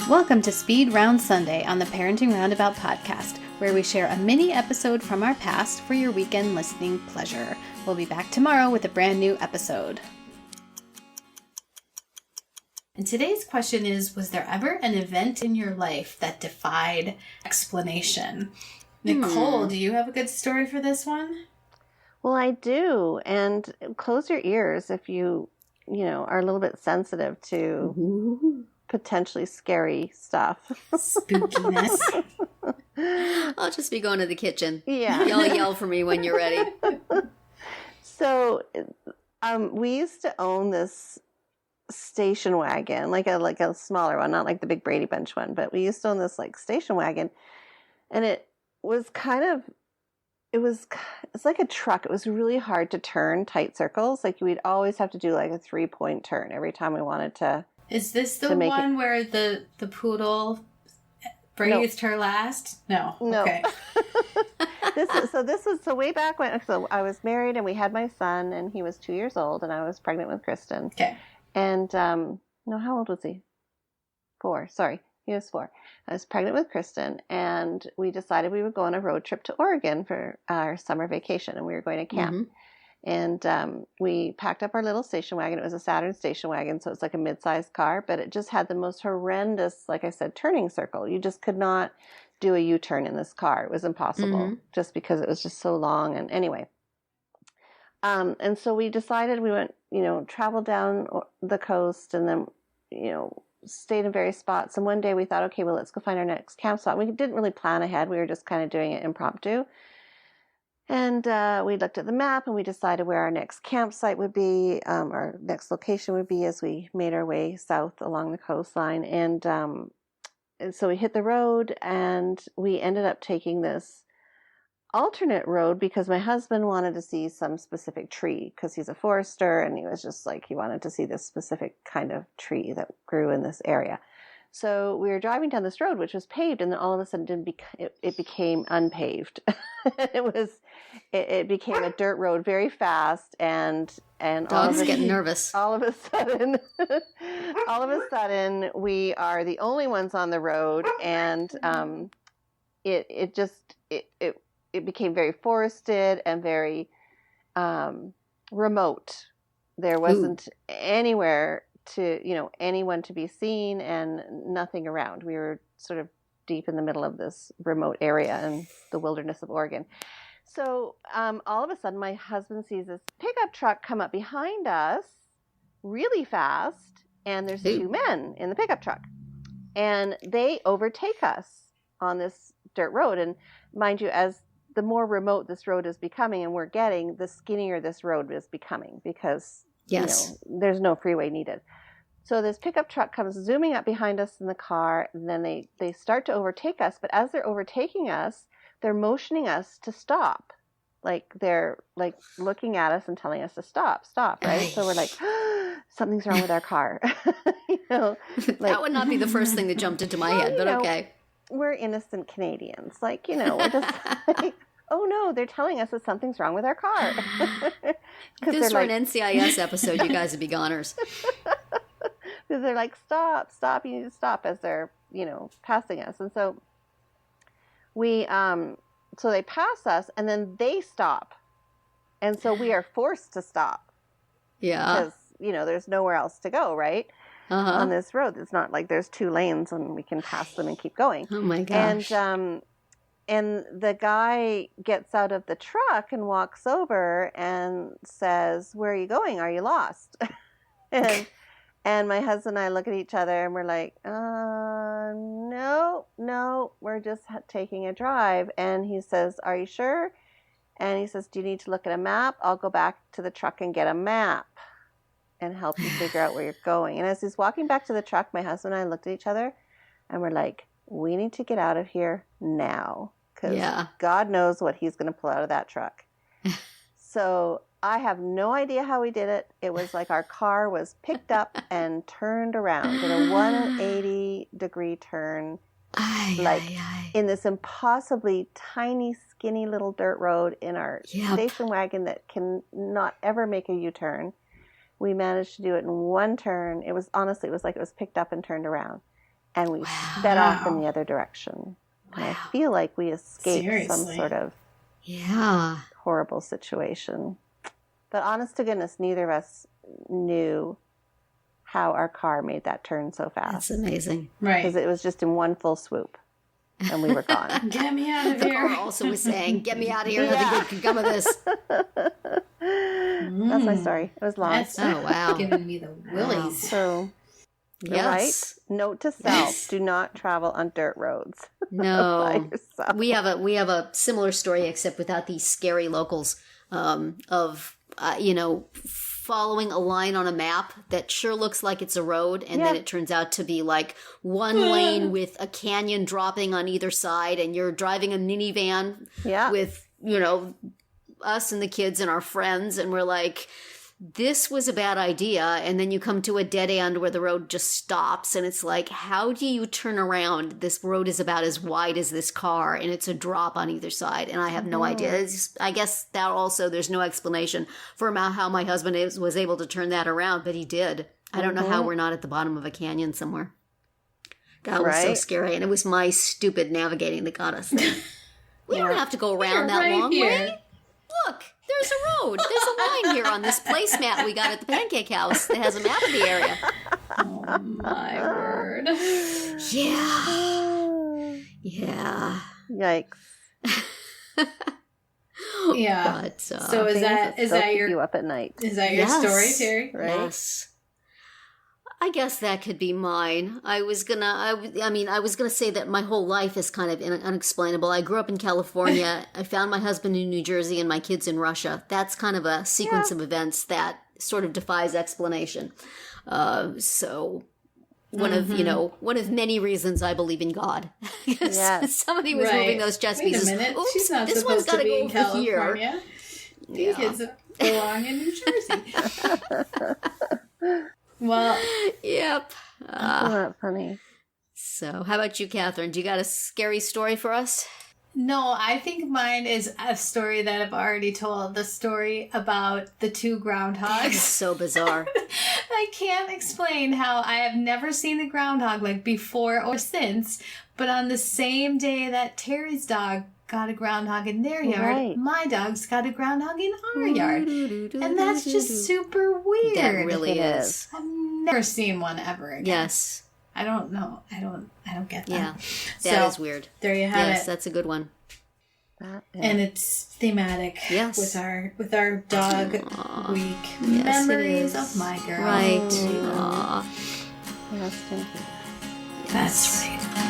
Welcome to Speed Round Sunday on the Parenting Roundabout podcast, where we share a mini episode from our past for your weekend listening pleasure. We'll be back tomorrow with a brand new episode. And today's question is, was there ever an event in your life that defied explanation? Nicole, do you have a good story for this one? Well, I do. And close your ears if you are a little bit sensitive to potentially scary stuff. Spookiness. I'll just be going to the kitchen. Yeah. Y'all yell for me when you're ready. So we used to own this station wagon, like a smaller one, not like the big Brady Bunch one, but we used to own this like station wagon, and it's like a truck. It was really hard to turn tight circles. Like we'd always have to do like a 3-point turn every time we wanted to. Is this the one where the poodle breathed her last? No. Okay. This was way back when. So I was married and we had my son, and he was 2 years old, and I was pregnant with Kristen. Okay. And, no, how old was he? 4. Sorry. He was 4. I was pregnant with Kristen, and we decided we would go on a road trip to Oregon for our summer vacation, and we were going to camp. Mm-hmm. And we packed up our little station wagon. It was a Saturn station wagon, so it's like a mid-sized car, but it just had the most horrendous, like I said, turning circle. You just could not do a U-turn in this car. It was impossible, just because it was just so long. And anyway, and so we decided we went, traveled down the coast, and then, stayed in various spots. And one day we thought, okay, well, let's go find our next camp spot. We didn't really plan ahead. We were just kind of doing it impromptu. And we looked at the map, and we decided where our next campsite would be, our next location would be, as we made our way south along the coastline. And so we hit the road, and we ended up taking this alternate road because my husband wanted to see some specific tree, because he's a forester, and he was just like, he wanted to see this specific kind of tree that grew in this area. So we were driving down this road, which was paved, and then all of a sudden it became unpaved. It became a dirt road very fast, and dogs getting nervous. All of a sudden, we are the only ones on the road, and it became very forested and very remote. There wasn't anywhere to, anyone to be seen, and nothing around. We were sort of deep in the middle of this remote area in the wilderness of Oregon. So all of a sudden, my husband sees this pickup truck come up behind us really fast, and there's 2 men in the pickup truck, and they overtake us on this dirt road. And mind you, as the more remote this road is becoming and we're getting, the skinnier this road is becoming, because there's no freeway needed. So this pickup truck comes zooming up behind us in the car, and then they start to overtake us. But as they're overtaking us, they're motioning us to stop. Like they're like looking at us and telling us to stop, right? So we're like, something's wrong with our car. That would not be the first thing that jumped into my head, but okay. We're innocent Canadians. Like, we're just like, oh no, they're telling us that something's wrong with our car. If this were an NCIS episode, you guys would be goners. Because they're like, stop, you need to stop, as they're, passing us. And so so they pass us, and then they stop. And so we are forced to stop. Yeah. Because, there's nowhere else to go, right? On this road. It's not like there's 2 lanes and we can pass them and keep going. Oh my gosh. And the guy gets out of the truck and walks over and says, "Where are you going? Are you lost?" and my husband and I look at each other, and we're like, no, we're just taking a drive. And he says, "Are you sure?" And he says, "Do you need to look at a map? I'll go back to the truck and get a map and help you figure out where you're going." And as he's walking back to the truck, my husband and I looked at each other, and we're like, we need to get out of here now, because God knows what he's going to pull out of that truck. So I have no idea how we did it. It was like our car was picked up and turned around in a 180-degree turn, in this impossibly tiny, skinny little dirt road in our station wagon that can not ever make a U-turn. We managed to do it in one turn. It was like it was picked up and turned around. and we sped off in the other direction. And I feel like we escaped some sort of horrible situation. But honest to goodness, neither of us knew how our car made that turn so fast. That's amazing. Right. Because it was just in one full swoop. And we were gone. Get me out of The here. car also was saying, get me out of here. Nothing good can come of this. That's my story. It was long. That's giving me the willies. So, you're right. Note to self: do not travel on dirt roads. No, by yourself. we have a similar story, except without these scary locals of following a line on a map that sure looks like it's a road, and then it turns out to be like one lane with a canyon dropping on either side, and you're driving a minivan with, us and the kids and our friends, and we're like, this was a bad idea. And then you come to a dead end where the road just stops, and it's like, how do you turn around? This road is about as wide as this car, and it's a drop on either side, and I have no idea. I guess that also, there's no explanation for how my husband was able to turn that around, but he did. I don't know how we're not at the bottom of a canyon somewhere. That was so scary, and it was my stupid navigating that got us there. We don't have to go around that long way. Look, there's a road. There's a line here on this placemat we got at the Pancake House that has a map of the area. Oh, my word. Yeah. Yeah. Yikes. Yeah. But, so is that your... you up at night? Is that your story, Terry? Right? Yes. I guess that could be mine. I was gonna say that my whole life is kind of unexplainable. I grew up in California. I found my husband in New Jersey and my kids in Russia. That's kind of a sequence of events that sort of defies explanation. So one of many reasons I believe in God. Somebody was moving those chess pieces. Wait a minute. Oops, she's not this one's supposed got to to be go in California. here. These kids belong in New Jersey. Well, yep. Not funny. So, how about you, Catherine? Do you got a scary story for us? No, I think mine is a story that I've already told. The story about the two groundhogs. It's so bizarre. I can't explain how I have never seen a groundhog like before or since, but on the same day that Terry's dog got a groundhog in their yard, my dog's got a groundhog in our yard. And that's just super weird. That really is. I've never seen one ever again. Yes. I don't know. I don't get that. Yeah, that is weird. There you have it. Yes, that's a good one. And it's thematic with our dog week. Yes, Memories of my girl. Right. Aww. Rest in peace. That's right.